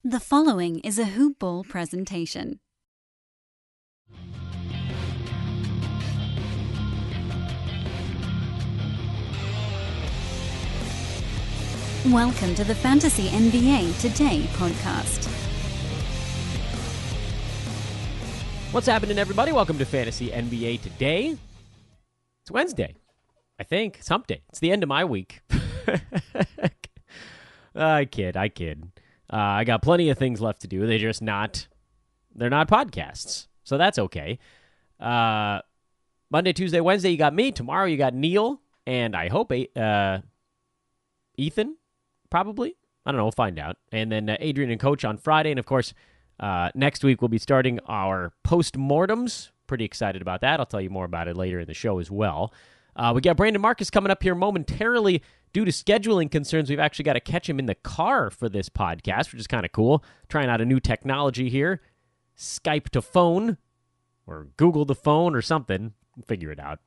The following is a Hoop Ball presentation. Welcome to the Fantasy NBA Today podcast. What's happening, everybody? Welcome to Fantasy NBA Today. It's Wednesday, I think. It's hump day. It's the end of my week. I kid. I got plenty of things left to do. They're not podcasts. So that's okay. Monday, Tuesday, Wednesday, you got me. Tomorrow, you got Neil. And I hope Ethan, probably. I don't know. We'll find out. And then Adrian and Coach on Friday. And, of course, next week, we'll be starting our post-mortems. Pretty excited about that. I'll tell you more about it later in the show as well. We got Brandon Marcus coming up here momentarily. Due to scheduling concerns, we've actually got to catch him in the car for this podcast, which is kind of cool. Trying out a new technology here. Skype to phone, or Google to phone, or something. We'll figure it out.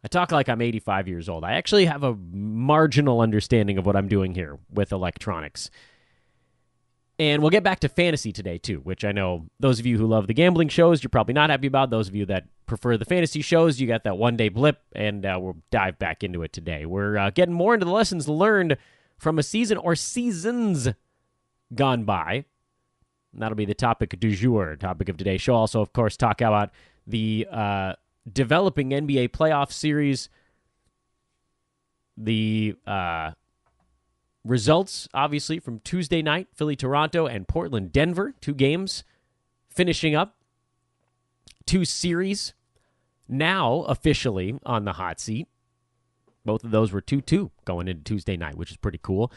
I talk like I'm 85 years old. I actually have a marginal understanding of what I'm doing here with electronics. And we'll get back to fantasy today, too, which I know those of you who love the gambling shows, you're probably not happy about. Those of you that prefer the fantasy shows, you got that one-day blip, and we'll dive back into it today. We're getting more into the lessons learned from a season or seasons gone by. And that'll be the topic du jour, topic of today's show. Also, of course, talk about the developing NBA playoff series, the results, obviously, from Tuesday night, Philly-Toronto and Portland-Denver, 2 games finishing up. 2 series now officially on the hot seat. Both of those were 2-2 going into Tuesday night, which is pretty cool.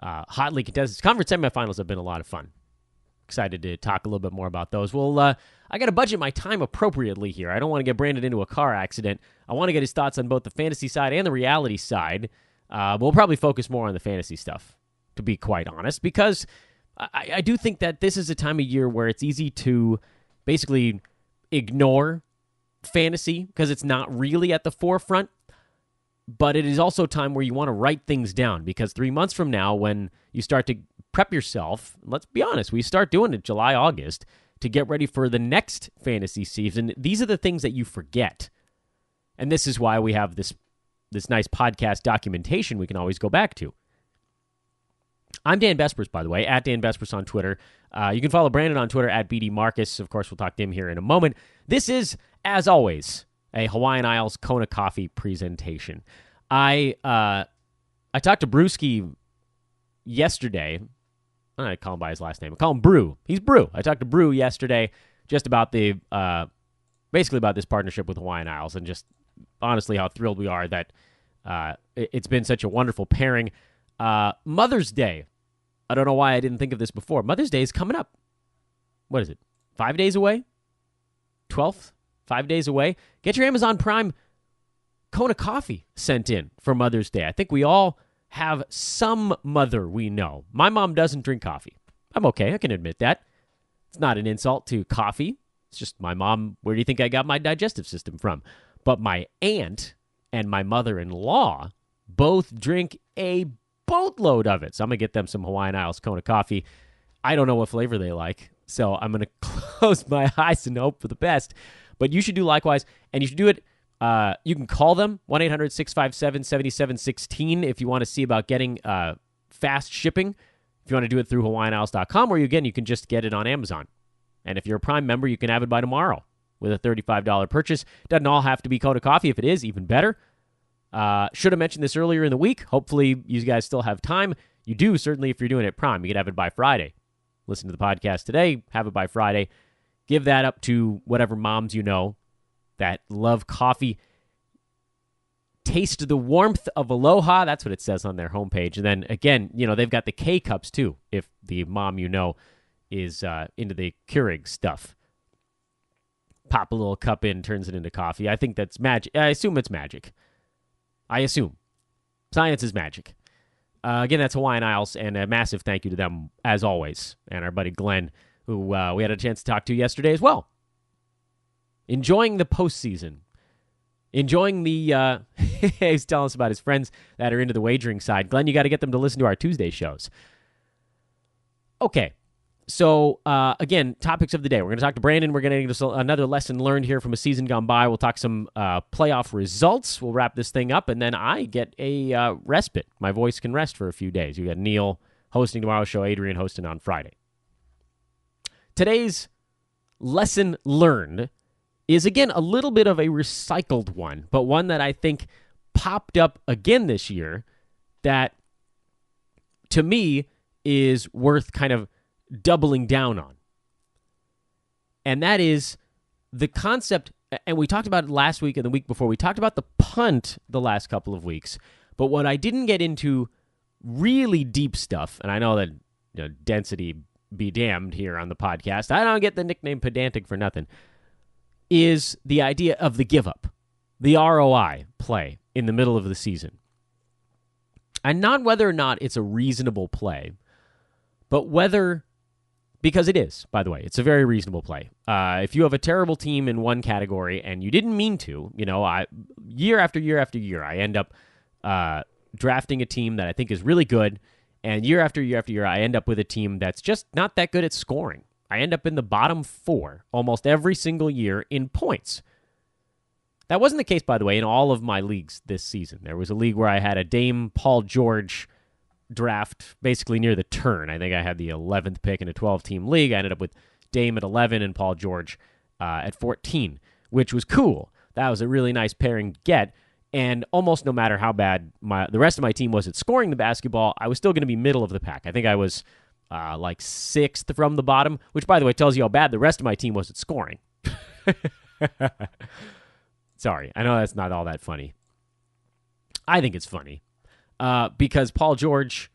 Hotly contested. Conference semifinals have been a lot of fun. Excited to talk a little bit more about those. Well, I got to budget my time appropriately here. I don't want to get Brandon into a car accident. I want to get his thoughts on both the fantasy side and the reality side. We'll probably focus more on the fantasy stuff, to be quite honest, because I do think that this is a time of year where it's easy to basically ignore fantasy because it's not really at the forefront, but it is also a time where you want to write things down because 3 months from now, when you start to prep yourself, let's be honest, we start doing it July, August, to get ready for the next fantasy season. These are the things that you forget. And this is why we have this nice podcast documentation we can always go back to. I'm Dan Besbris, by the way, at Dan Besbris on Twitter. You can follow Brandon on Twitter at BDMarcus. Of course, we'll talk to him here in a moment. This is, as always, a Hawaiian Isles Kona Coffee presentation. I talked to Brewski yesterday. I call him by his last name. I call him Brew. He's Brew. I talked to Brew yesterday just about basically about this partnership with Hawaiian Isles and just honestly how thrilled we are that it's been such a wonderful pairing. Mother's Day. I don't know why I didn't think of this before. Mother's Day is coming up. What is it? 5 days away? 12th? 5 days away? Get your Amazon Prime Kona Coffee sent in for Mother's Day. I think we all have some mother we know. My mom doesn't drink coffee. I'm okay. I can admit that. It's not an insult to coffee. It's just my mom. Where do you think I got my digestive system from? But my aunt and my mother-in-law both drink a boatload of it. So I'm going to get them some Hawaiian Isles Kona Coffee. I don't know what flavor they like, so I'm going to close my eyes and hope for the best. But you should do likewise, and you should do it. You can call them, 1-800-657-7716, if you want to see about getting fast shipping. If you want to do it through HawaiianIsles.com, or you can just get it on Amazon. And if you're a Prime member, you can have it by tomorrow with a $35 purchase. Doesn't all have to be Kona Coffee. If it is, even better. Should have mentioned this earlier in the week. Hopefully, you guys still have time. You do, certainly, if you're doing it Prime. You can have it by Friday. Listen to the podcast today. Have it by Friday. Give that up to whatever moms you know that love coffee. Taste the warmth of aloha. That's what it says on their homepage. And then, again, they've got the K-Cups, too, if the mom you know is into the Keurig stuff. Pop a little cup in, turns it into coffee. I think that's magic. I assume it's magic. I assume. Science is magic. Again, that's Hawaiian Isles, and a massive thank you to them, as always, and our buddy Glenn, who we had a chance to talk to yesterday as well. Enjoying the postseason. Enjoying the, he's telling us about his friends that are into the wagering side. Glenn, you got to get them to listen to our Tuesday shows. Okay. So, again, topics of the day. We're going to talk to Brandon. We're going to get another lesson learned here from a season gone by. We'll talk some playoff results. We'll wrap this thing up, and then I get a respite. My voice can rest for a few days. You got Neil hosting tomorrow's show, Adrian hosting on Friday. Today's lesson learned is, again, a little bit of a recycled one, but one that I think popped up again this year that, to me, is worth kind of doubling down on. And that is the concept, and we talked about it last week and the week before. We talked about the punt the last couple of weeks, but what I didn't get into really deep stuff, and I know that density be damned here on the podcast, I don't get the nickname pedantic for nothing, is the idea of the give up, the ROI play in the middle of the season. And not whether or not it's a reasonable play, but whether, because it is, by the way, it's a very reasonable play. If you have a terrible team in one category and you didn't mean to, year after year after year, I end up drafting a team that I think is really good, and year after year after year, I end up with a team that's just not that good at scoring. I end up in the bottom 4 almost every single year in points. That wasn't the case, by the way, in all of my leagues this season. There was a league where I had a Dame Paul George draft basically near the turn. I think I had the 11th pick in a 12-team league. I ended up with Dame at 11 and Paul George at 14, which was cool. That was a really nice pairing to get, and almost no matter how bad the rest of my team was at scoring the basketball, I was still going to be middle of the pack. I think I was like 6th from the bottom, which, by the way, tells you how bad the rest of my team was at scoring. Sorry, I know that's not all that funny. I think it's funny. Because Paul George,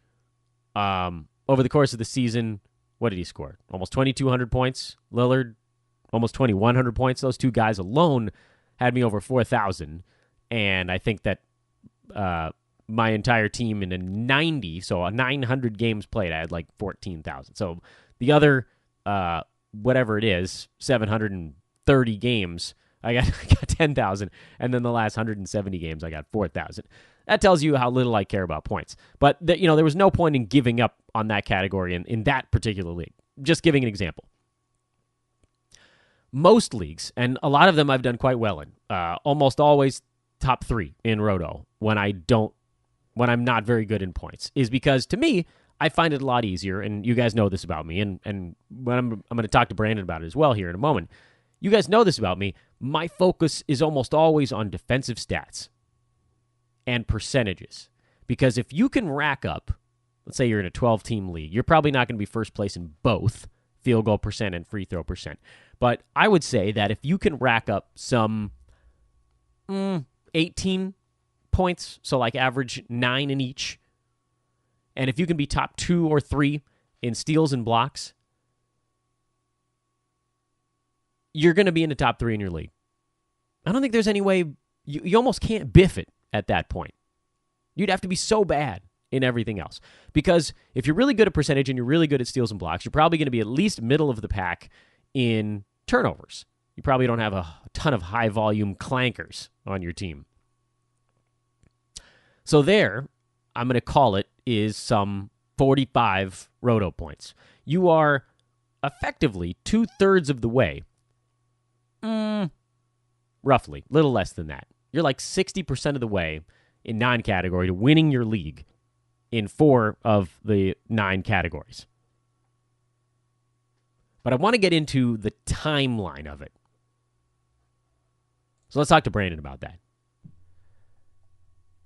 over the course of the season, what did he score? Almost 2,200 points. Lillard, almost 2,100 points. Those two guys alone had me over 4,000. And I think that my entire team in a 900 games played, I had like 14,000. So the other, whatever it is, 730 games, I got 10,000. And then the last 170 games, I got 4,000. That tells you how little I care about points. But there was no point in giving up on that category in that particular league. Just giving an example. Most leagues, and a lot of them I've done quite well in, almost always top 3 in Roto when I'm not very good in points, is because, to me, I find it a lot easier, and you guys know this about me, and when I'm going to talk to Brandon about it as well here in a moment. You guys know this about me. My focus is almost always on defensive stats and percentages. Because if you can rack up, let's say you're in a 12-team league, you're probably not going to be first place in both field goal percent and free throw percent. But I would say that if you can rack up some 18 points, so like average 9 in each, and if you can be top 2 or 3 in steals and blocks, you're going to be in the top 3 in your league. I don't think there's any way, you almost can't biff it at that point. You'd have to be so bad in everything else. Because if you're really good at percentage and you're really good at steals and blocks, you're probably going to be at least middle of the pack in turnovers. You probably don't have a ton of high-volume clankers on your team. So there, I'm going to call it, is some 45 Roto points. You are effectively 2/3 of the way, roughly, little less than that. You're like 60% of the way in non-category to winning your league in 4 of the 9 categories. But I want to get into the timeline of it. So let's talk to Brandon about that.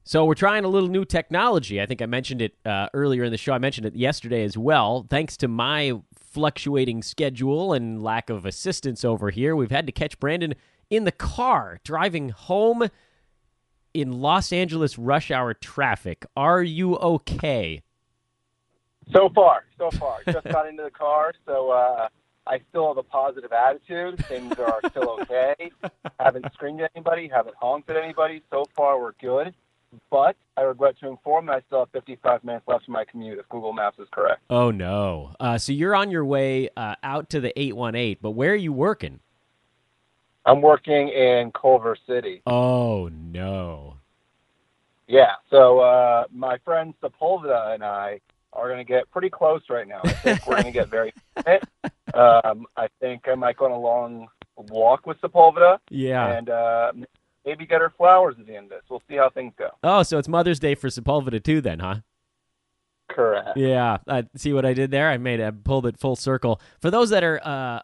So we're trying a little new technology. I think I mentioned it earlier in the show. I mentioned it yesterday as well. Thanks to my fluctuating schedule and lack of assistance over here, we've had to catch Brandon in the car driving home in Los Angeles rush hour traffic. Are you okay? So far. Just got into the car, so I still have a positive attitude. Things are still okay. Haven't screamed at anybody, haven't honked at anybody. So far, we're good. But I regret to inform that I still have 55 minutes left in my commute, if Google Maps is correct. Oh, no. So you're on your way out to the 818, but where are you working? I'm working in Culver City. Oh, no. Yeah, so my friend Sepulveda and I are going to get pretty close right now. I think we're going to get very fit. I think I might go on a long walk with Sepulveda. Yeah. And maybe get her flowers at the end of this. We'll see how things go. Oh, so it's Mother's Day for Sepulveda too then, huh? Correct. Yeah. See what I did there? I pulled it full circle. For those that are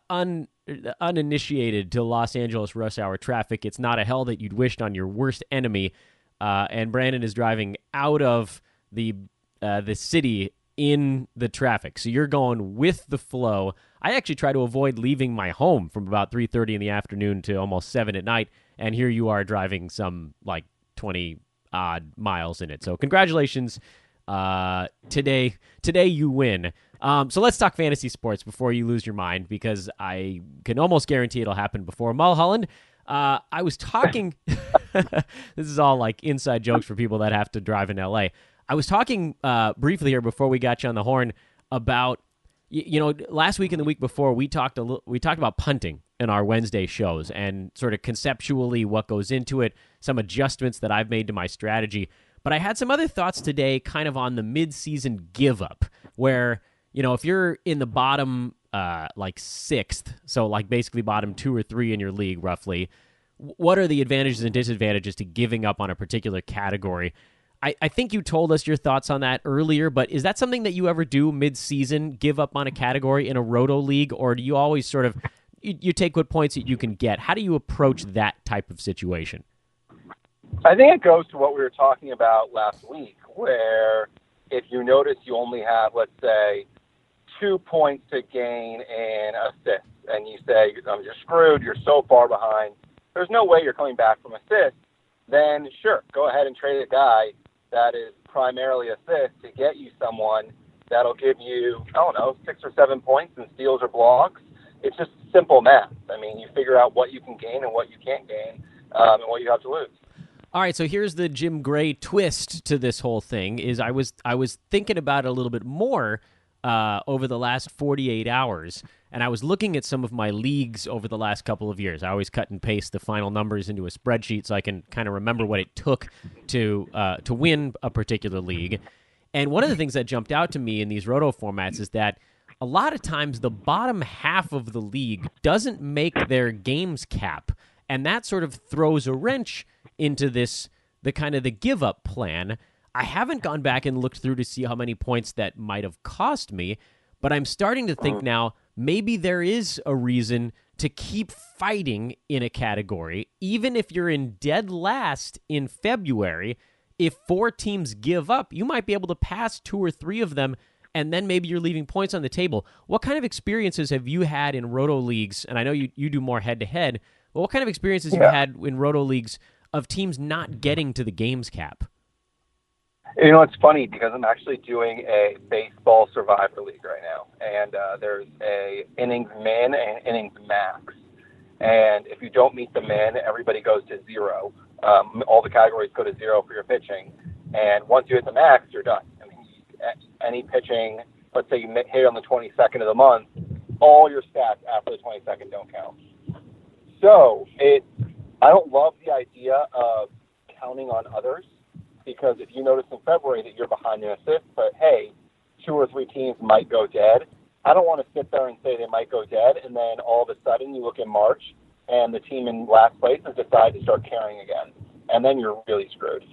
uninitiated to Los Angeles rush hour traffic, it's not a hell that you'd wished on your worst enemy. And Brandon is driving out of the city in the traffic. So you're going with the flow. I actually try to avoid leaving my home from about 3:30 in the afternoon to almost 7 at night. And here you are driving some like 20 odd miles in it. So congratulations. Today you win. So let's talk fantasy sports before you lose your mind, because I can almost guarantee it'll happen before Mulholland. I was talking, this is all like inside jokes for people that have to drive in LA. I was talking briefly here before we got you on the horn about, last week and the week before we talked about punting in our Wednesday shows and sort of conceptually what goes into it, some adjustments that I've made to my strategy. But I had some other thoughts today kind of on the mid-season give-up, where, if you're in the bottom like sixth, so like basically bottom 2 or 3 in your league roughly, what are the advantages and disadvantages to giving up on a particular category? I think you told us your thoughts on that earlier, but is that something that you ever do mid-season, give up on a category in a roto league, or do you always sort of, you take what points that you can get? How do you approach that type of situation? I think it goes to what we were talking about last week, where if you notice you only have, let's say, 2 points to gain in assists, and you say, you're screwed, you're so far behind, there's no way you're coming back from assists, then sure, go ahead and trade a guy that is primarily assist to get you someone that'll give you, 6 or 7 points in steals or blocks. It's just simple math. I mean, you figure out what you can gain and what you can't gain, and what you have to lose. All right, so here's the Jim Gray twist to this whole thing. Is I was thinking about it a little bit more over the last 48 hours, and I was looking at some of my leagues over the last couple of years. I always cut and paste the final numbers into a spreadsheet so I can kind of remember what it took to win a particular league. And one of the things that jumped out to me in these roto formats is that a lot of times the bottom half of the league doesn't make their games cap, and that sort of throws a wrench into the kind of the give-up plan. I haven't gone back and looked through to see how many points that might have cost me, but I'm starting to think now maybe there is a reason to keep fighting in a category, even if you're in dead last in February. If 4 teams give up, you might be able to pass 2 or 3 of them, and then maybe you're leaving points on the table. What kind of experiences have you had in roto leagues? And I know you do more head-to-head, but what kind of experiences have you had in roto leagues of teams not getting to the games cap? It's funny because I'm actually doing a baseball survivor league right now, and there's a innings min and innings max. And if you don't meet the min, everybody goes to 0. All the categories go to 0 for your pitching. And once you hit the max, you're done. I mean, any pitching, let's say you hit on the 22nd of the month, all your stats after the 22nd don't count. So I don't love the idea of counting on others, because if you notice in February that you're behind in assists, but hey, 2 or 3 teams might go dead, I don't want to sit there and say they might go dead, and then all of a sudden you look in March and the team in last place has decided to start carrying again, and then you're really screwed.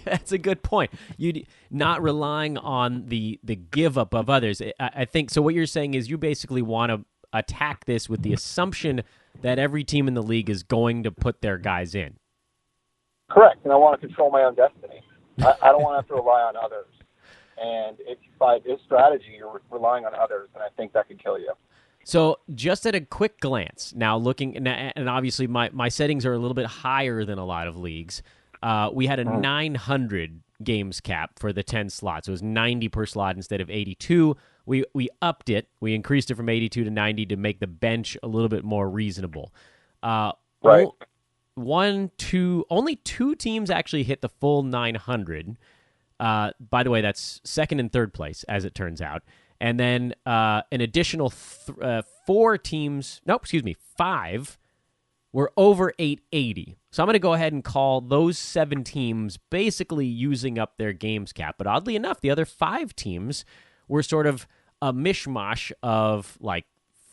That's a good point. You not relying on the give up of others. I think so. What you're saying is you basically want to attack this with the assumption that every team in the league is going to put their guys in. Correct, and I want to control my own destiny. I don't want to have to rely on others. And if by this strategy, you're relying on others, and I think that could kill you. So just at a quick glance, now looking, and obviously my settings are a little bit higher than a lot of leagues. We had a 900 games cap for the 10 slots. It was 90 per slot instead of 82. We upped it. We increased it from 82 to 90 to make the bench a little bit more reasonable. Right. Only 2 teams actually hit the full 900. By the way, that's second and third place, as it turns out. And then an additional 5 were over 880. So I'm going to go ahead and call those 7 teams basically using up their games cap. But oddly enough, the other 5 teams were sort of a mishmash of like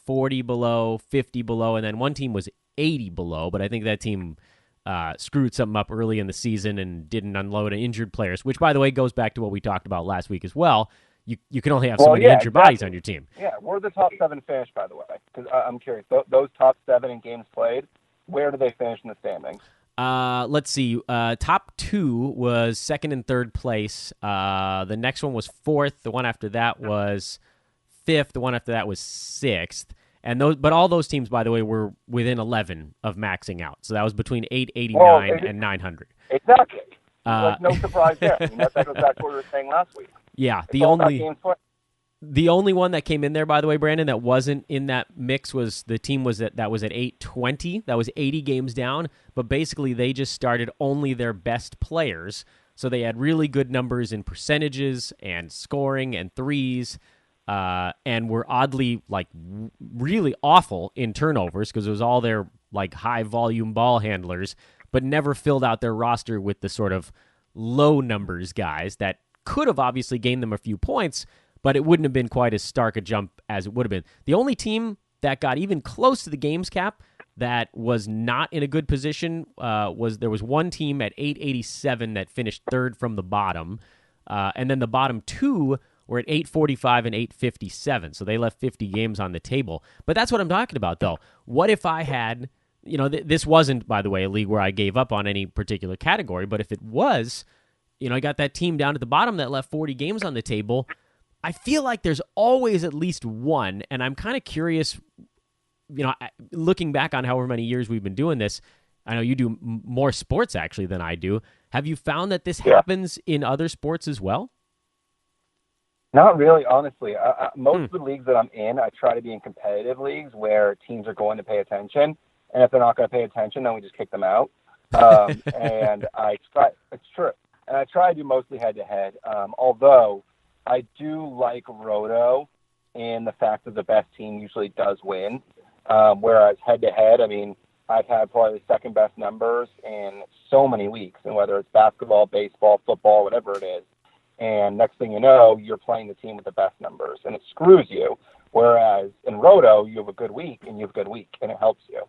40 below, 50 below, and then one team was 80 below, but I think that team screwed something up early in the season and didn't unload injured players, which, by the way, goes back to what we talked about last week as well. You can only have so many injured bodies on your team. Yeah, where the top 7 finish, by the way? Because I'm curious. Those top 7 in games played, where do they finish in the standings? Let's see. Top 2 was second and third place. The next one was fourth. The one after that was fifth. The one after that was sixth. But all those teams, by the way, were within 11 of maxing out. So that was between 889 and 900. Exactly. No surprise there. I mean, that goes back to what we were saying last week. Yeah, the only one that came in there, by the way, Brandon, that wasn't in that mix was the team that was at 820. That was 80 games down, but basically they just started only their best players. So they had really good numbers in percentages and scoring and threes, and were oddly like really awful in turnovers because it was all their like high volume ball handlers, but never filled out their roster with the sort of low numbers guys that could have obviously gained them a few points, but it wouldn't have been quite as stark a jump as it would have been. The only team that got even close to the games cap that was not in a good position was one team at 887 that finished third from the bottom, and then the bottom 2 were at 845 and 857, so they left 50 games on the table. But that's what I'm talking about, though. What if I had, this wasn't, by the way, a league where I gave up on any particular category, but if it was, I got that team down at the bottom that left 40 games on the table, I feel like there's always at least one, and I'm kind of curious, looking back on however many years we've been doing this, I know you do more sports actually than I do. Have you found that this happens in other sports as well? Not really, honestly. Most of the leagues that I'm in, I try to be in competitive leagues where teams are going to pay attention, and if they're not going to pay attention, then we just kick them out. And it's true. And I try to do mostly head-to-head, although I do like Roto in the fact that the best team usually does win, whereas head-to-head, I mean, I've had probably the second best numbers in so many leagues, and whether it's basketball, baseball, football, whatever it is. And next thing you know, you're playing the team with the best numbers, and it screws you. Whereas in Roto, you have a good week, and you have a good week, and it helps you.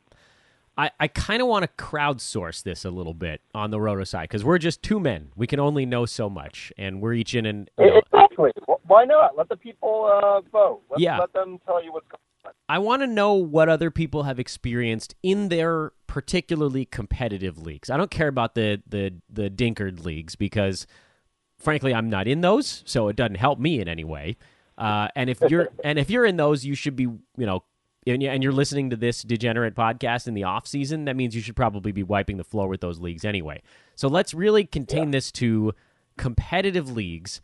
I kind of want to crowdsource this a little bit on the Roto side because we're just two men. We can only know so much, and we're each in an... Exactly. Why not? Let the people vote. Let them tell you what's going on. I want to know what other people have experienced in their particularly competitive leagues. I don't care about the dinkered leagues because, frankly, I'm not in those, so it doesn't help me in any way. And if you're in those, you should be, and you're listening to this degenerate podcast in the off season, that means you should probably be wiping the floor with those leagues anyway. So let's really contain this to competitive leagues.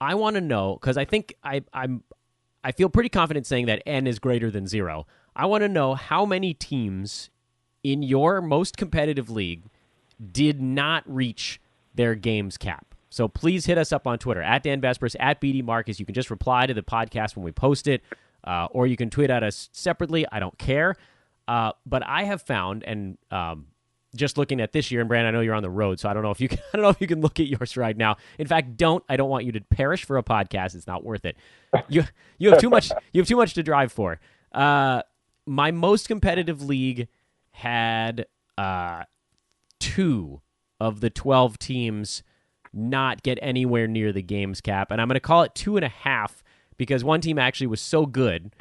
I want to know, because I think I feel pretty confident saying that N is greater than 0. I want to know how many teams in your most competitive league did not reach their games cap. So please hit us up on Twitter, at Dan Besbris, at BD Marcus. You can just reply to the podcast when we post it, or you can tweet at us separately. I don't care. But I have found, and just looking at this year, and Brandon, I know you're on the road, so I don't know if you can look at yours right now. In fact, I don't want you to perish for a podcast. It's not worth it. You have too much. You have too much to drive for. My most competitive league had 2 of the 12 teams not get anywhere near the games cap, and I'm going to call it 2.5 because one team actually was so good.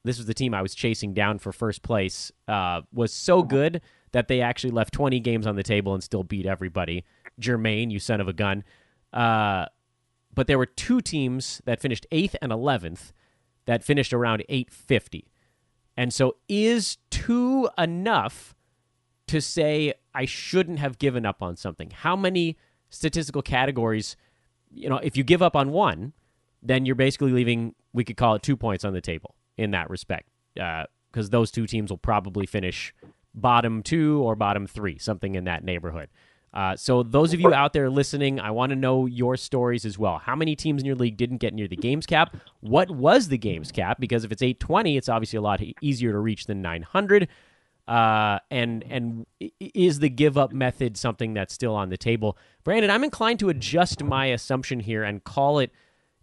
This was the team I was chasing down for first place. Was so good that they actually left 20 games on the table and still beat everybody. Jermaine, you son of a gun. But there were 2 teams that finished 8th and 11th that finished around 850. And so is 2 enough to say I shouldn't have given up on something? How many statistical categories, if you give up on one, then you're basically leaving, we could call it 2 points on the table in that respect, because those 2 teams will probably finish bottom 2 or bottom 3, something in that neighborhood. So those of you out there listening, I want to know your stories as well. How many teams in your league didn't get near the games cap? What was the games cap? Because if it's 820, it's obviously a lot easier to reach than 900. And is the give up method something that's still on the table? Brandon, I'm inclined to adjust my assumption here and call it,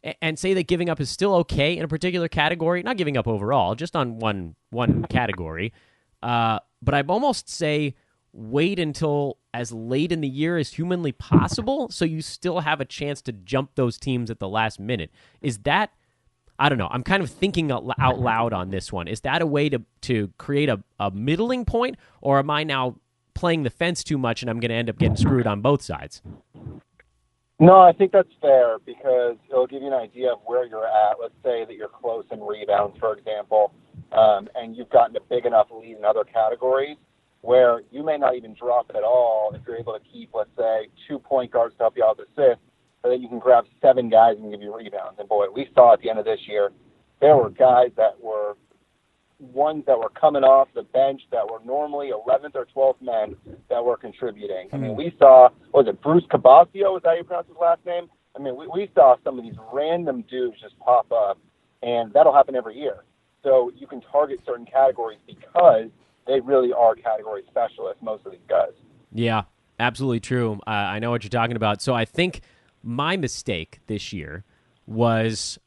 and say that giving up is still okay in a particular category, not giving up overall, just on one category. But I'd almost say wait until as late in the year as humanly possible so you still have a chance to jump those teams at the last minute. Is that, I don't know, I'm kind of thinking out loud on this one. Is that a way to create a middling point, or am I now playing the fence too much and I'm going to end up getting screwed on both sides? No, I think that's fair because it'll give you an idea of where you're at. Let's say that you're close in rebounds, for example, and you've gotten a big enough lead in other categories where you may not even drop it at all if you're able to keep, let's say, 2 point guards to help you out with assists, so that you can grab 7 guys and give you rebounds. And boy, we saw at the end of this year, there were guys that were ones that were coming off the bench that were normally 11th or 12th men that were contributing. I mean, we saw, what was it, Bruce Cabasio, is that how you pronounce his last name? I mean, we saw some of these random dudes just pop up, and that'll happen every year. So you can target certain categories because they really are category specialists, most of these guys. Yeah, absolutely true. I know what you're talking about. So I think my mistake this year was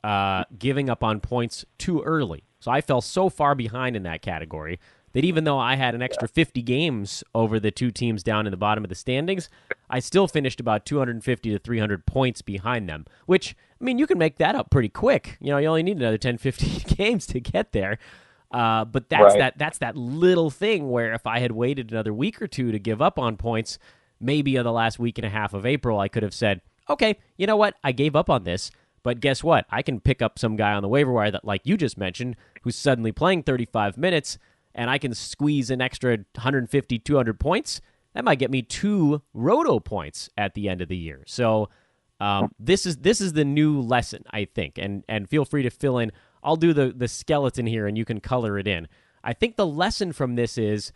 giving up on points too early. So I fell so far behind in that category that even though I had an extra 50 games over the two teams down in the bottom of the standings, I still finished about 250 to 300 points behind them, which, I mean, you can make that up pretty quick. You know, you only need another 10, 15 games to get there. But that's that little thing where if I had waited another week or two to give up on points, maybe in the last week and a half of April, I could have said, okay, you know what? I gave up on this. But guess what? I can pick up some guy on the waiver wire that, like you just mentioned, who's suddenly playing 35 minutes, and I can squeeze an extra 150, 200 points. That might get me 2 roto points at the end of the year. So this is the new lesson, I think, and feel free to fill in. I'll do the skeleton here, and you can color it in. I think the lesson from this is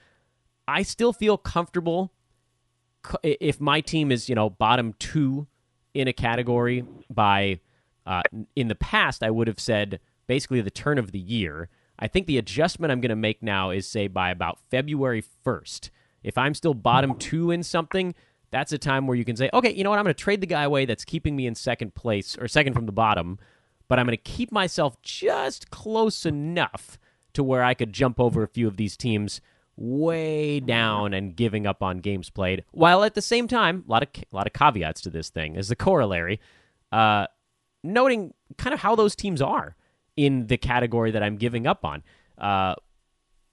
I still feel comfortable if my team is, bottom 2 in a category by... in the past, I would have said basically the turn of the year. I think the adjustment I'm going to make now is, say, by about February 1st. If I'm still bottom 2 in something, that's a time where you can say, okay, you know what, I'm going to trade the guy away that's keeping me in second place, or second from the bottom, but I'm going to keep myself just close enough to where I could jump over a few of these teams way down and giving up on games played, while at the same time, a lot of caveats to this thing, as the corollary, noting kind of how those teams are in the category that I'm giving up on. I'm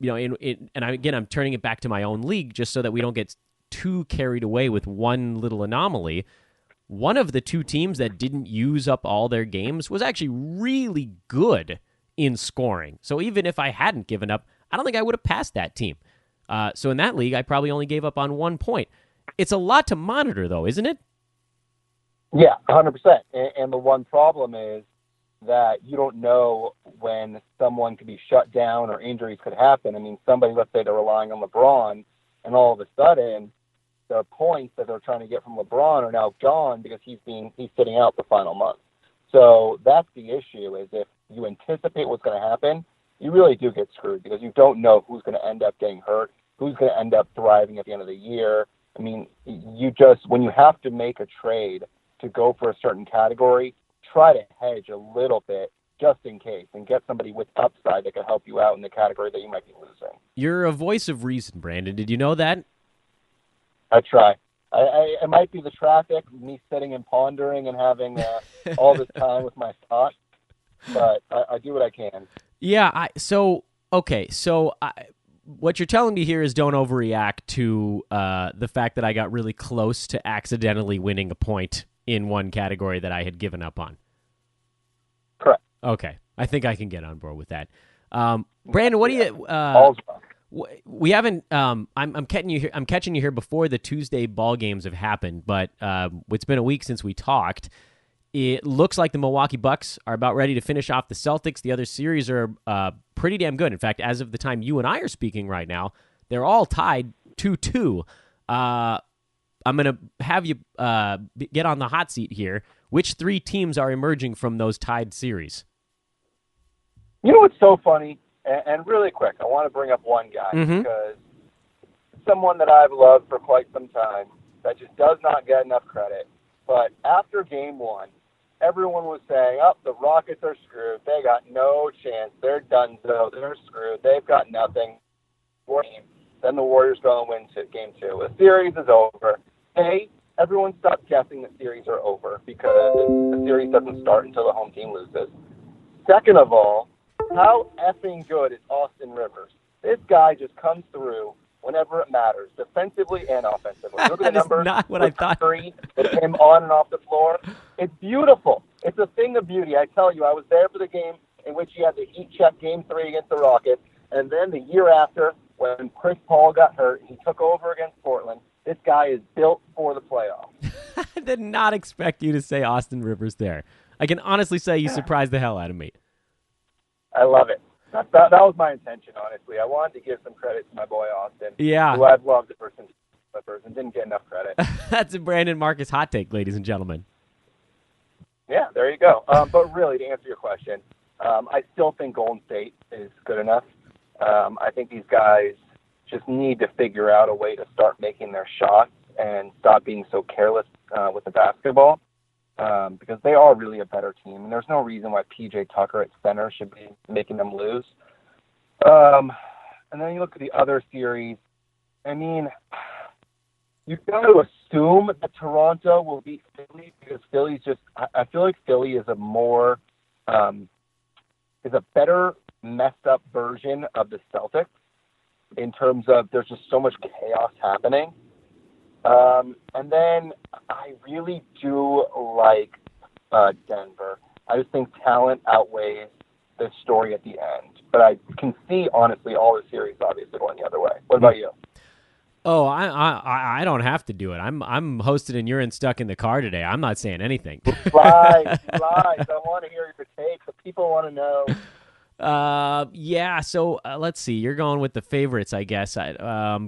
turning it back to my own league just so that we don't get too carried away with one little anomaly. One of the 2 teams that didn't use up all their games was actually really good in scoring. So even if I hadn't given up, I don't think I would have passed that team. So in that league, I probably only gave up on 1 point. It's a lot to monitor, though, isn't it? Yeah, 100%. And the one problem is that you don't know when someone could be shut down or injuries could happen. I mean, somebody, let's say they're relying on LeBron, and all of a sudden, the points that they're trying to get from LeBron are now gone because he's sitting out the final month. So that's the issue, is if you anticipate what's going to happen, you really do get screwed because you don't know who's going to end up getting hurt, who's going to end up thriving at the end of the year. I mean, when you have to make a trade to go for a certain category, try to hedge a little bit just in case and get somebody with upside that can help you out in the category that you might be losing. You're a voice of reason, Brandon. Did you know that? I try. It might be the traffic, me sitting and pondering and having all this time with my thoughts, but I do what I can. Yeah, what you're telling me here is don't overreact to the fact that I got really close to accidentally winning a point in one category that I had given up on. Correct. Okay. I think I can get on board with that. Brandon, what do you... we haven't... I'm catching you here before the Tuesday ball games have happened, but it's been a week since we talked. It looks like the Milwaukee Bucks are about ready to finish off the Celtics. The other series are pretty damn good. In fact, as of the time you and I are speaking right now, they're all tied 2-2. I'm going to have you get on the hot seat here. Which 3 teams are emerging from those tied series? You know what's so funny? And really quick, I want to bring up one guy because someone that I've loved for quite some time that just does not get enough credit. But after game 1, everyone was saying, oh, the Rockets are screwed. They got no chance. They're done, though. They're screwed. They've got nothing. Then the Warriors go and win game 2. The series is over. A, everyone stopped guessing the series are over because the series doesn't start until the home team loses. Second of all, how effing good is Austin Rivers? This guy just comes through whenever it matters, defensively and offensively. Look at the numbers. Not what I thought. With him on and off the floor. It's beautiful. It's a thing of beauty. I tell you, I was there for the game in which he had the heat check game 3 against the Rockets, and then the year after, when Chris Paul got hurt, he took over against Portland. This guy is built for the playoffs. I did not expect you to say Austin Rivers there. I can honestly say you surprised the hell out of me. I love it. That was my intention, honestly. I wanted to give some credit to my boy Austin, yeah, who I've loved ever since Clippers and didn't get enough credit. That's a Brandon Marcus hot take, ladies and gentlemen. Yeah, there you go. But really, to answer your question, I still think Golden State is good enough. I think these guys just need to figure out a way to start making their shots and stop being so careless with the basketball. Because they are really a better team, and there's no reason why P.J. Tucker at center should be making them lose. And then you look at the other series. I mean, you've got to assume that Toronto will beat Philly because Philly's just – I feel like Philly is is a better messed up version of the Celtics in terms of there's just so much chaos happening. And then I really do like Denver. I just think talent outweighs the story at the end. But I can see, honestly, all the series obviously going the other way. What about you? Oh, I don't have to do it. I'm hosted and you're stuck in the car today. I'm not saying anything. Lies. I want to hear your takes. The people want to know. Yeah. So let's see. You're going with the favorites, I guess.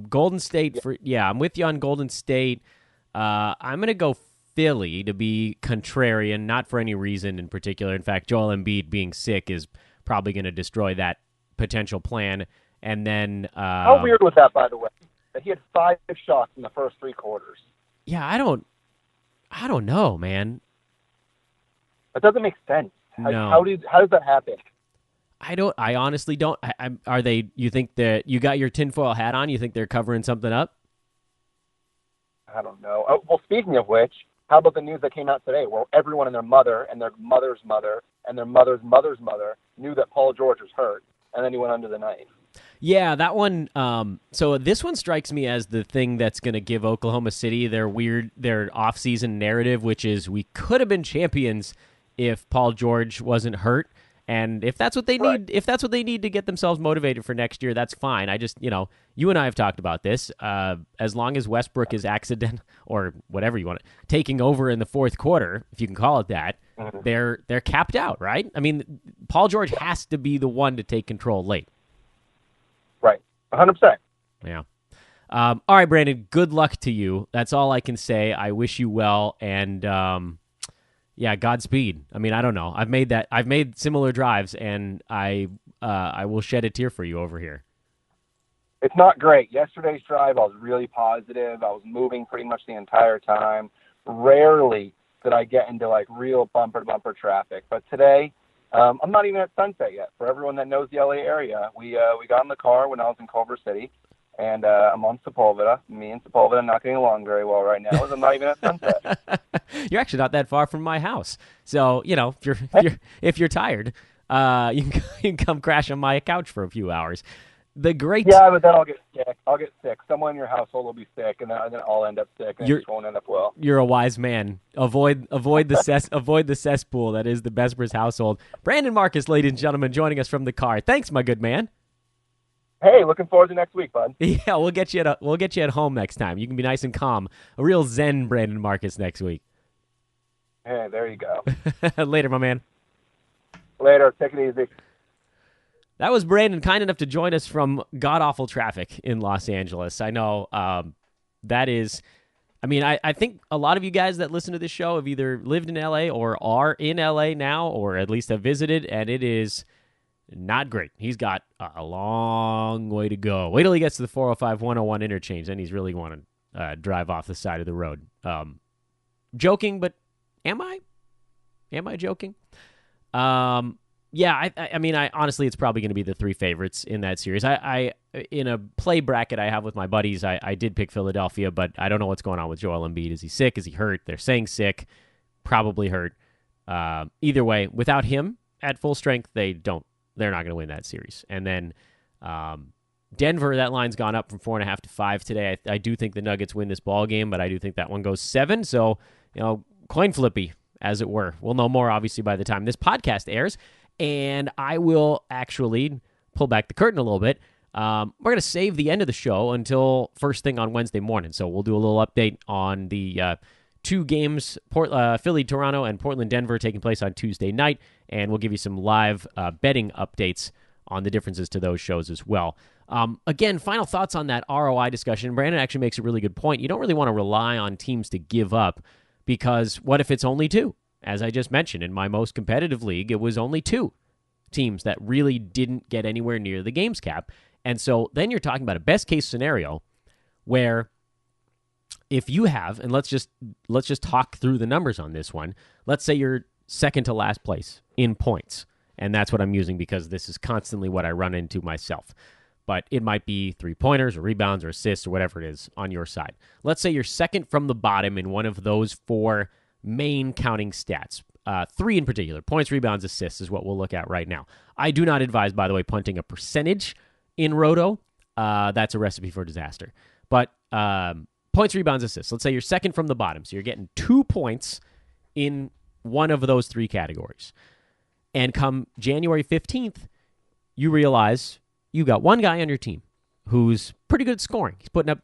Golden State. I'm with you on Golden State. I'm gonna go Philly to be contrarian, not for any reason in particular. In fact, Joel Embiid being sick is probably going to destroy that potential plan. And then how weird was that, by the way? That he had 5 shots in the first 3 quarters. Yeah, I don't know, man. That doesn't make sense. No. How does that happen? I honestly don't. Are they? You think that you got your tinfoil hat on? You think they're covering something up? I don't know. Oh, well, speaking of which, how about the news that came out today where everyone and their mother and their mother's mother and their mother's mother's mother knew that Paul George was hurt, and then he went under the knife? Yeah, that one. So this one strikes me as the thing that's going to give Oklahoma City their offseason narrative, which is we could have been champions if Paul George wasn't hurt. And if that's what they need, to get themselves motivated for next year, that's fine. I just, you and I have talked about this. As long as Westbrook is accident or whatever you want it, taking over in the fourth quarter, if you can call it that, they're capped out, right? I mean, Paul George has to be the one to take control late. Right, 100%. Yeah. All right, Brandon. Good luck to you. That's all I can say. I wish you well, and yeah, Godspeed. I mean, I don't know. I've made similar drives, and I will shed a tear for you over here. It's not great. Yesterday's drive, I was really positive. I was moving pretty much the entire time. Rarely did I get into real bumper-to-bumper traffic. But today, I'm not even at Sunset yet. For everyone that knows the LA area, we got in the car when I was in Culver City, and I'm on Sepulveda. Me and Sepulveda are not getting along very well right now, as I'm not even at Sunset. You're actually not that far from my house, so if you're tired, you can come crash on my couch for a few hours. Yeah, but then I'll get sick. Someone in your household will be sick, and then I'll end up sick, and it won't end up well. You're a wise man. Avoid the cesspool that is the Besbris household. Brandon Marcus, ladies and gentlemen, joining us from the car. Thanks, my good man. Hey, looking forward to next week, bud. Yeah, we'll get you at home next time. You can be nice and calm. A real zen Brandon Marcus next week. Hey, there you go. Later, my man. Later. Take it easy. That was Brandon, kind enough to join us from god-awful traffic in Los Angeles. I know that is... I mean, I think a lot of you guys that listen to this show have either lived in L.A. or are in L.A. now, or at least have visited, and it is not great. He's got a long way to go. Wait till he gets to the 405-101 interchange, then he's really going to drive off the side of the road. Joking, but am I? Am I joking? Yeah, I mean, honestly, it's probably going to be the three favorites in that series. I in a play bracket I have with my buddies, I did pick Philadelphia, but I don't know what's going on with Joel Embiid. Is he sick? Is he hurt? They're saying sick, probably hurt. Either way, without him at full strength, they're not going to win that series. And then Denver, that line's gone up from 4.5 to 5 today. I do think the Nuggets win this ball game, but I do think that one goes 7. So, coin flippy, as it were. We'll know more, obviously, by the time this podcast airs. And I will actually pull back the curtain a little bit. We're going to save the end of the show until first thing on Wednesday morning. So we'll do a little update on the 2 games, Philly-Toronto and Portland-Denver, taking place on Tuesday night. And we'll give you some live betting updates on the differences to those shows as well. Again, final thoughts on that ROI discussion. Brandon actually makes a really good point. You don't really want to rely on teams to give up, because what if it's only 2? As I just mentioned, in my most competitive league, it was only 2 teams that really didn't get anywhere near the games cap. And so then you're talking about a best-case scenario where if you have, and let's just talk through the numbers on this one. Let's say you're second to last place in points, and that's what I'm using because this is constantly what I run into myself. But it might be 3-pointers or rebounds or assists or whatever it is on your side. Let's say you're second from the bottom in one of those 4 main counting stats. 3 in particular, points, rebounds, assists is what we'll look at right now. I do not advise, by the way, punting a percentage in Roto. That's a recipe for disaster. But points, rebounds, assists. Let's say you're second from the bottom, so you're getting 2 points in one of those 3 categories. And come January 15th, you realize you got one guy on your team who's pretty good at scoring. He's putting up,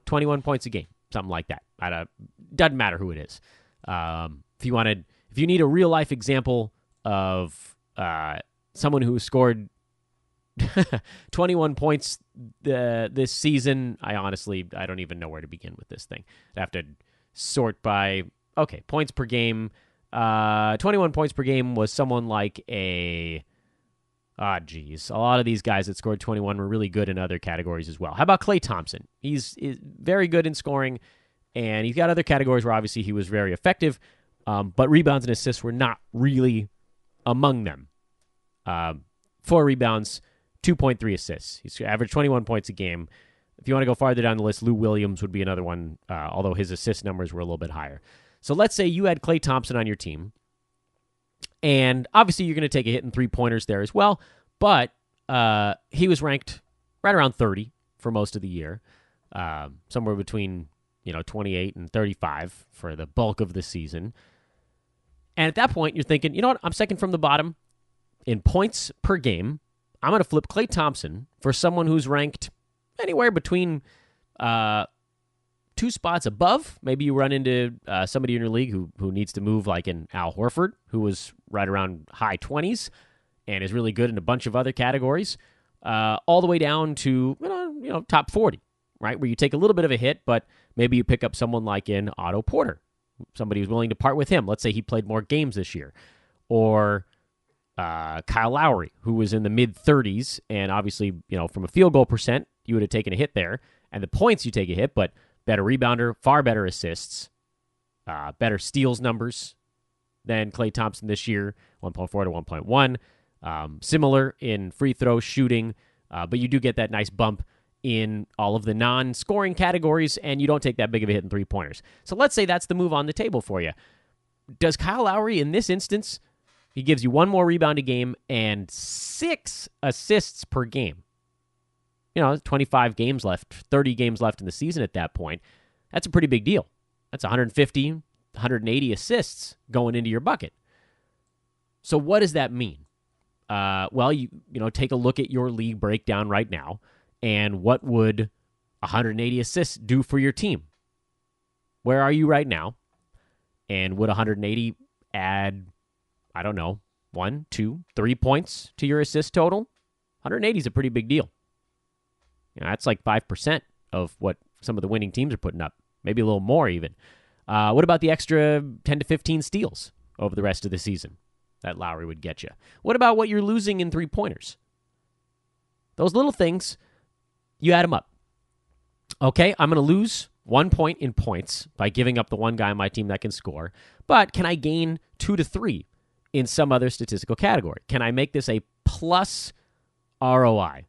21 points a game, something like that. Doesn't matter who it is. If you need a real life example of someone who scored 21 points this season, I don't even know where to begin with this thing. I have to sort by points per game. 21 points per game was someone like a lot of these guys that scored 21 were really good in other categories as well. How about Klay Thompson? He's very good in scoring. And he's got other categories where obviously he was very effective, but rebounds and assists were not really among them. 4 rebounds, 2.3 assists. He's averaged 21 points a game. If you want to go farther down the list, Lou Williams would be another one, although his assist numbers were a little bit higher. So let's say you had Klay Thompson on your team, and obviously you're going to take a hit in 3-pointers there as well, but he was ranked right around 30 for most of the year, somewhere between 28 and 35 for the bulk of the season. And at that point, you're thinking, you know what? I'm second from the bottom in points per game. I'm going to flip Klay Thompson for someone who's ranked anywhere between 2 spots above. Maybe you run into somebody in your league who needs to move, like in Al Horford, who was right around high 20s and is really good in a bunch of other categories, all the way down to top 40, right? Where you take a little bit of a hit, but maybe you pick up someone like in Otto Porter, somebody who's willing to part with him. Let's say he played more games this year. Or Kyle Lowry, who was in the mid-30s, and obviously, from a field goal percent, you would have taken a hit there. And the points, you take a hit, but better rebounder, far better assists, better steals numbers than Klay Thompson this year, 1.4 to 1.1. Similar in free throw shooting, but you do get that nice bump in all of the non-scoring categories, and you don't take that big of a hit in 3-pointers. So let's say that's the move on the table for you. Does Kyle Lowry, in this instance, he gives you 1 more rebound a game and 6 assists per game. 25 games left, 30 games left in the season at that point. That's a pretty big deal. That's 150, 180 assists going into your bucket. So what does that mean? Well, you take a look at your league breakdown right now, and what would 180 assists do for your team? Where are you right now? And would 180 add, 1, 2, 3 points to your assist total? 180 is a pretty big deal. That's like 5% of what some of the winning teams are putting up, maybe a little more even. What about the extra 10 to 15 steals over the rest of the season that Lowry would get you? What about what you're losing in 3-pointers? Those little things, you add them up. Okay, I'm going to lose 1 point in points by giving up the one guy on my team that can score, but can I gain 2 to 3 in some other statistical category? Can I make this a plus ROI?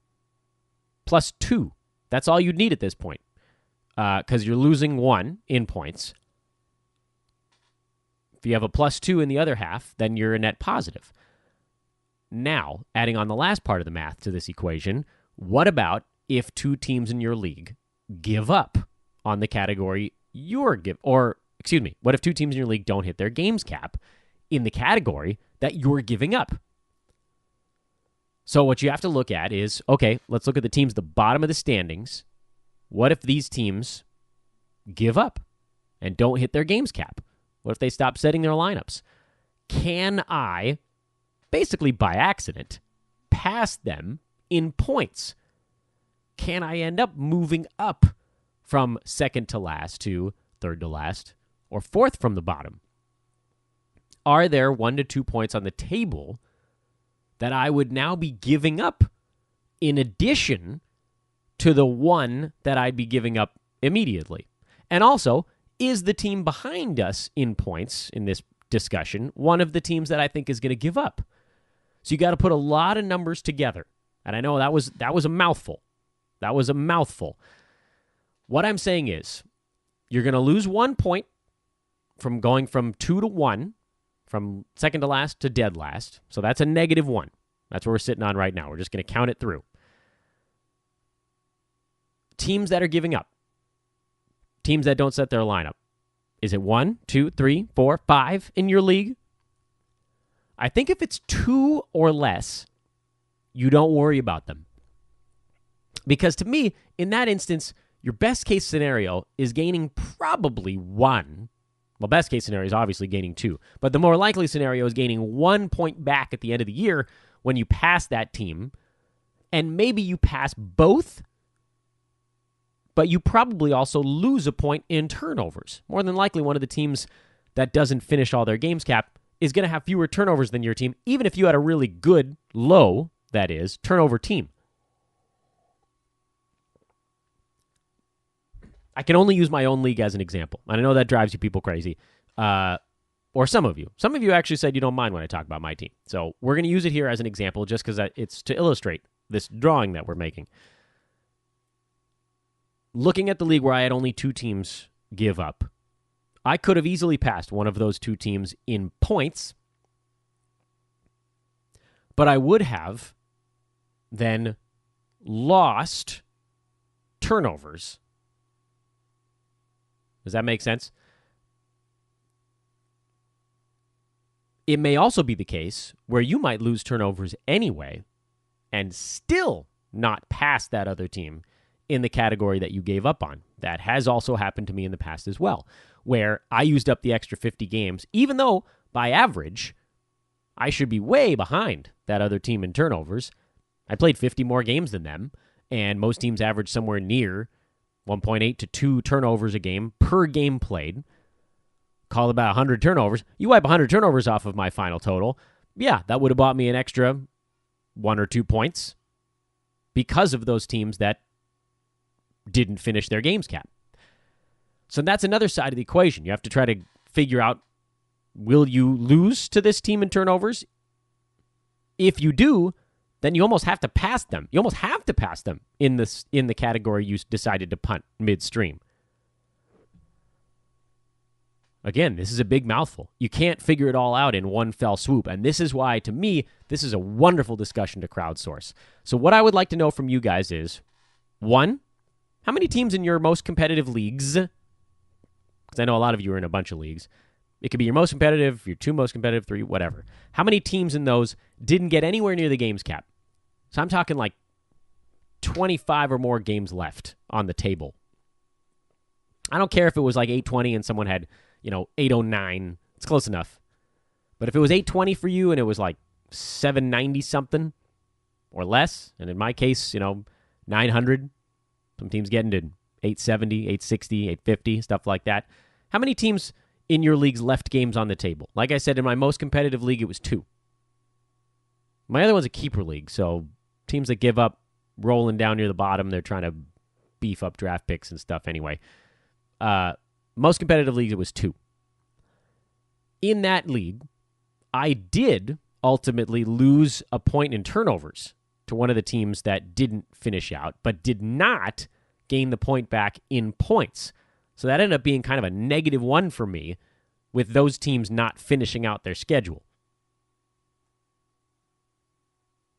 +2. That's all you'd need at this point, because you're losing 1 in points. If you have a +2 in the other half, then you're a net positive. Now, adding on the last part of the math to this equation, what about if 2 teams in your league give up on the category what if 2 teams in your league don't hit their games cap in the category that you're giving up? So what you have to look at is, okay, let's look at the teams at the bottom of the standings. What if these teams give up and don't hit their games cap? What if they stop setting their lineups? Can I, basically by accident, pass them in points? Can I end up moving up from second to last to third to last or fourth from the bottom? Are there 1 to 2 points on the table that I would now be giving up in addition to the 1 that I'd be giving up immediately? And also, is the team behind us in points in this discussion one of the teams that I think is going to give up? So you got to put a lot of numbers together. And I know that was a mouthful. That was a mouthful. What I'm saying is, you're going to lose 1 point from going from 2 to 1, from second to last to dead last. So that's a -1. That's what we're sitting on right now. We're just going to count it through. Teams that are giving up. Teams that don't set their lineup. Is it 1, 2, 3, 4, 5 in your league? I think if it's 2 or less, you don't worry about them. Because to me, in that instance, your best case scenario is gaining probably 1. Well, best case scenario is obviously gaining 2. But the more likely scenario is gaining 1 point back at the end of the year when you pass that team. And maybe you pass both, but you probably also lose a point in turnovers. More than likely, one of the teams that doesn't finish all their games cap is going to have fewer turnovers than your team, even if you had a really good, low, that is, turnover team. I can only use my own league as an example. And I know that drives you people crazy. Or some of you. Some of you actually said you don't mind when I talk about my team. So we're going to use it here as an example just because it's to illustrate this drawing that we're making. Looking at the league where I had only 2 teams give up, I could have easily passed one of those 2 teams in points, but I would have then lost turnovers. Does that make sense? It may also be the case where you might lose turnovers anyway and still not pass that other team in the category that you gave up on. That has also happened to me in the past as well, where I used up the extra 50 games, even though by average, I should be way behind that other team in turnovers. I played 50 more games than them, and most teams average somewhere near 1.8 to 2 turnovers a game per game played. Call about 100 turnovers. You wipe 100 turnovers off of my final total. Yeah, that would have bought me an extra 1 or 2 points because of those teams that didn't finish their games cap. So that's another side of the equation. You have to try to figure out, will you lose to this team in turnovers? If you do, then you almost have to pass them. You almost have to pass them in the category you decided to punt midstream. Again, this is a big mouthful. You can't figure it all out in one fell swoop, and this is why, to me, this is a wonderful discussion to crowdsource. So what I would like to know from you guys is, 1, how many teams in your most competitive leagues, because I know a lot of you are in a bunch of leagues, it could be your most competitive, your 2 most competitive, 3, whatever. How many teams in those didn't get anywhere near the games cap? So I'm talking like 25 or more games left on the table. I don't care if it was like 820 and someone had, 809. It's close enough. But if it was 820 for you and it was like 790 something or less, and in my case, 900, some teams getting to 870, 860, 850, stuff like that. How many teams in your leagues left games on the table? Like I said, in my most competitive league, it was 2. My other one's a keeper league, so teams that give up rolling down near the bottom, they're trying to beef up draft picks and stuff anyway. Most competitive leagues, it was 2. In that league, I did ultimately lose a point in turnovers to one of the teams that didn't finish out, but did not gain the point back in points. So that ended up being kind of a -1 for me with those teams not finishing out their schedule.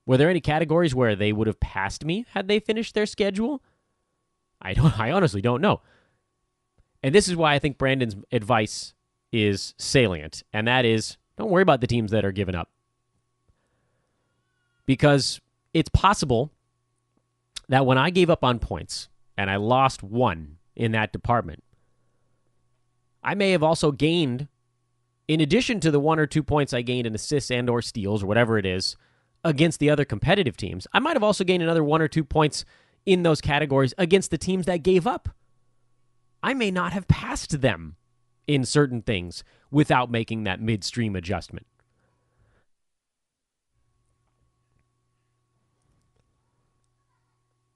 Were there any categories where they would have passed me had they finished their schedule? I honestly don't know. And this is why I think Brandon's advice is salient, and that is, don't worry about the teams that are giving up. Because it's possible that when I gave up on points and I lost 1 in that department, I may have also gained, in addition to the 1 or 2 points I gained in assists and or steals or whatever it is, against the other competitive teams, I might have also gained another 1 or 2 points in those categories against the teams that gave up. I may not have passed them in certain things without making that midstream adjustment.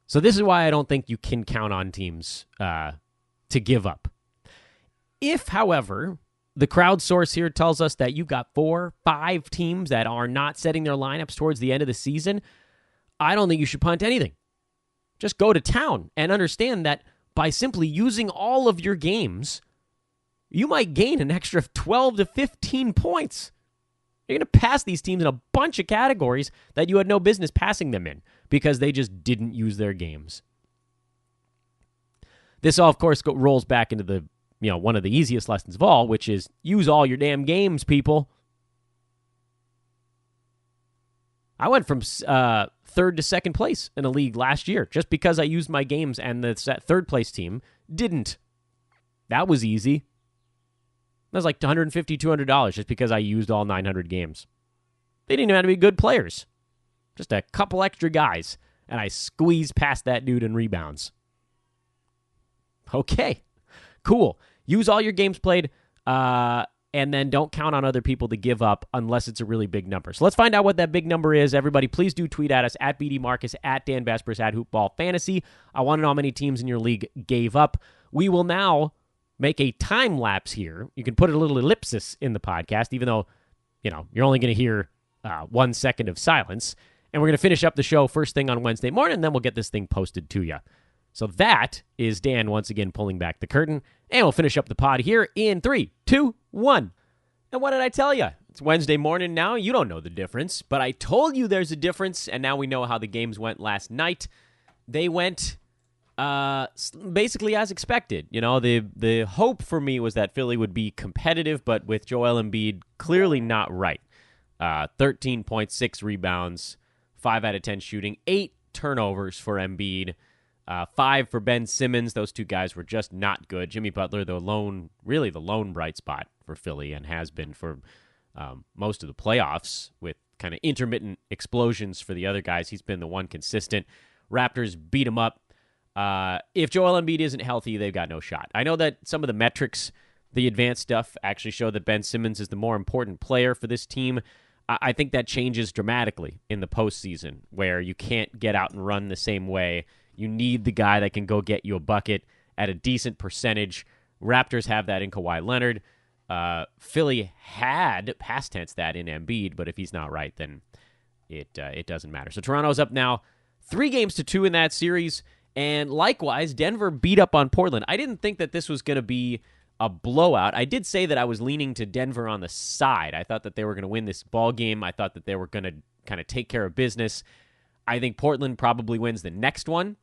So this is why I don't think you can count on teams to give up. If, however, the crowdsource here tells us that you've got 4, 5 teams that are not setting their lineups towards the end of the season, I don't think you should punt anything. Just go to town and understand that by simply using all of your games, you might gain an extra 12 to 15 points. You're going to pass these teams in a bunch of categories that you had no business passing them in because they just didn't use their games. This all, of course, rolls back into the one of the easiest lessons of all, which is use all your damn games, people. I went from third to second place in a league last year just because I used my games and the third place team didn't. That was easy. That was like $150, $200 just because I used all 900 games. They didn't even have to be good players. Just a couple extra guys, and I squeezed past that dude in rebounds. Okay, cool. Use all your games played, and then don't count on other people to give up unless it's a really big number. So let's find out what that big number is. Everybody, please do tweet at us, at BD Marcus, at Dan Besbris, at Hoopball Fantasy. I want to know how many teams in your league gave up. We will now make a time lapse here. You can put a little ellipsis in the podcast, even though, you're only going to hear 1 second of silence. And we're going to finish up the show first thing on Wednesday morning, and then we'll get this thing posted to you. So that is Dan once again pulling back the curtain. And we'll finish up the pod here in 3, 2, 1. And what did I tell you? It's Wednesday morning now. You don't know the difference, but I told you there's a difference, and now we know how the games went last night. They went basically as expected. The hope for me was that Philly would be competitive, but with Joel Embiid clearly not right. 13.6 rebounds, 5 out of 10 shooting, 8 turnovers for Embiid, 5 for Ben Simmons. Those two guys were just not good. Jimmy Butler, the lone bright spot for Philly, and has been for most of the playoffs with kind of intermittent explosions for the other guys. He's been the one consistent. Raptors beat him up. If Joel Embiid isn't healthy, they've got no shot. I know that some of the metrics, the advanced stuff, actually show that Ben Simmons is the more important player for this team. I think that changes dramatically in the postseason, where you can't get out and run the same way. You need the guy that can go get you a bucket at a decent percentage. Raptors have that in Kawhi Leonard. Philly had past tense that in Embiid, but if he's not right, then it doesn't matter. So Toronto's up now 3-2 in that series. And likewise, Denver beat up on Portland. I didn't think that this was going to be a blowout. I did say that I was leaning to Denver on the side. I thought that they were going to win this ball game. I thought that they were going to kind of take care of business. I think Portland probably wins the next one.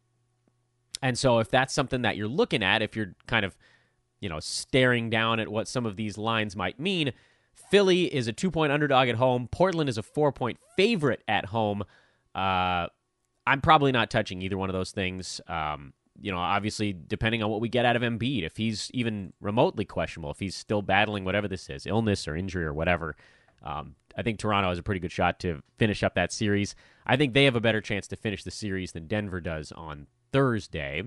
And so if that's something that you're looking at, if you're kind of, staring down at what some of these lines might mean, Philly is a 2-point underdog at home. Portland is a 4-point favorite at home. I'm probably not touching either one of those things. Obviously, depending on what we get out of Embiid, if he's even remotely questionable, if he's still battling whatever this is, illness or injury or whatever, I think Toronto has a pretty good shot to finish up that series. I think they have a better chance to finish the series than Denver does on Thursday.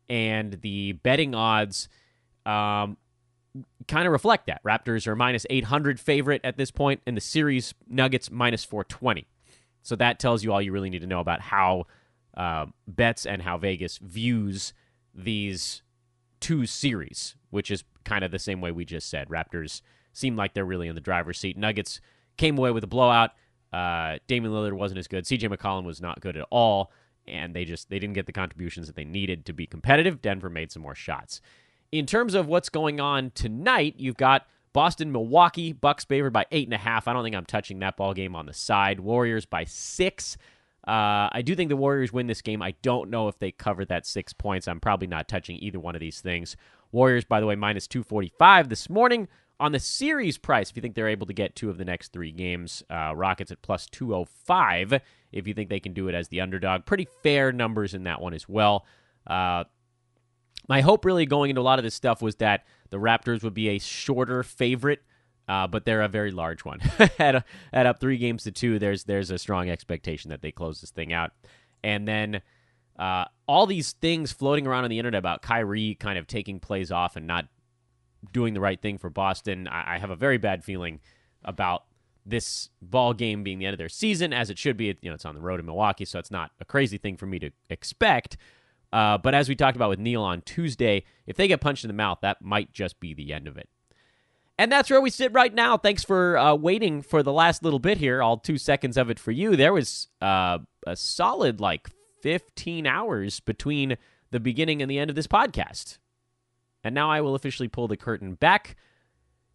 And the betting odds kind of reflect that. Raptors are minus 800 favorite at this point in the series. Nuggets minus 420. So that tells you all you really need to know about how bets and how Vegas views these two series, which is kind of the same way we just said. Raptors seem like they're really in the driver's seat. Nuggets came away with a blowout. Damian Lillard wasn't as good. CJ McCollum was not good at all, and they didn't get the contributions that they needed to be competitive. Denver made some more shots. In terms of what's going on tonight, you've got Boston, Milwaukee. Bucks favored by 8.5. I don't think I'm touching that ball game on the side. Warriors by 6. I do think the Warriors win this game. I don't know if they cover that 6 points. I'm probably not touching either one of these things. Warriors, by the way, minus 245 this morning. On the series price, if you think they're able to get 2 of the next 3 games, Rockets at plus 205 if you think they can do it as the underdog. Pretty fair numbers in that one as well. My hope really going into a lot of this stuff was that the Raptors would be a shorter favorite, but they're a very large one. at up 3 games to 2, there's a strong expectation that they close this thing out. And then all these things floating around on the internet about Kyrie kind of taking plays off and not doing the right thing for Boston. I have a very bad feeling about this ball game being the end of their season, as it should be. It's on the road in Milwaukee, so it's not a crazy thing for me to expect. But as we talked about with Neil on Tuesday, if they get punched in the mouth, that might just be the end of it. And that's where we sit right now. Thanks for waiting for the last little bit here, all 2 seconds of it for you. There was a solid 15 hours between the beginning and the end of this podcast. And now I will officially pull the curtain back,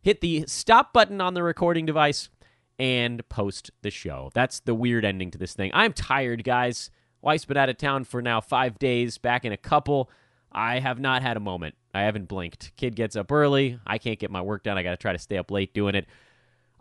hit the stop button on the recording device, and post the show. That's the weird ending to this thing. I'm tired, guys. Wife's been out of town for now 5 days, back in a couple. I have not had a moment. I haven't blinked. Kid gets up early. I can't get my work done. I got to try to stay up late doing it.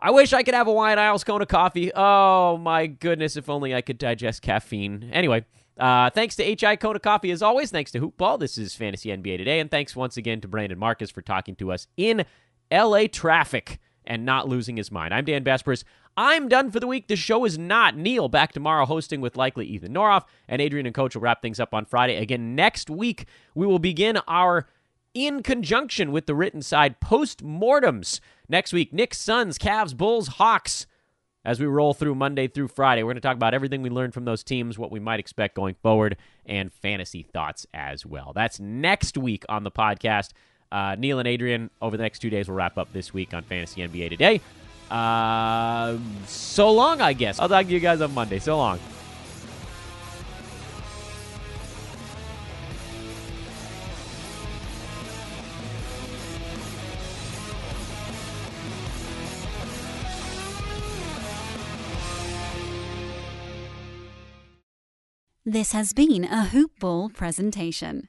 I wish I could have a Wyatt Isles Kona coffee. Oh, my goodness, if only I could digest caffeine. Anyway, thanks to H.I. Kona Coffee as always. Thanks to Hoopball. This is Fantasy NBA Today. And thanks once again to Brandon Marcus for talking to us in L.A. traffic and not losing his mind. I'm Dan Besbris. I'm done for the week. The show is not. Neil back tomorrow hosting with likely Ethan Noroff. And Adrian and Coach will wrap things up on Friday. Again, next week, we will begin our in conjunction with the written side post-mortems. Next week, Knicks, Suns, Cavs, Bulls, Hawks. As we roll through Monday through Friday, we're going to talk about everything we learned from those teams, what we might expect going forward, and fantasy thoughts as well. That's next week on the podcast. Neil and Adrian, over the next 2 days, will wrap up this week on Fantasy NBA Today. So long, I guess. I'll talk to you guys on Monday. So long. This has been a Hoop Ball presentation.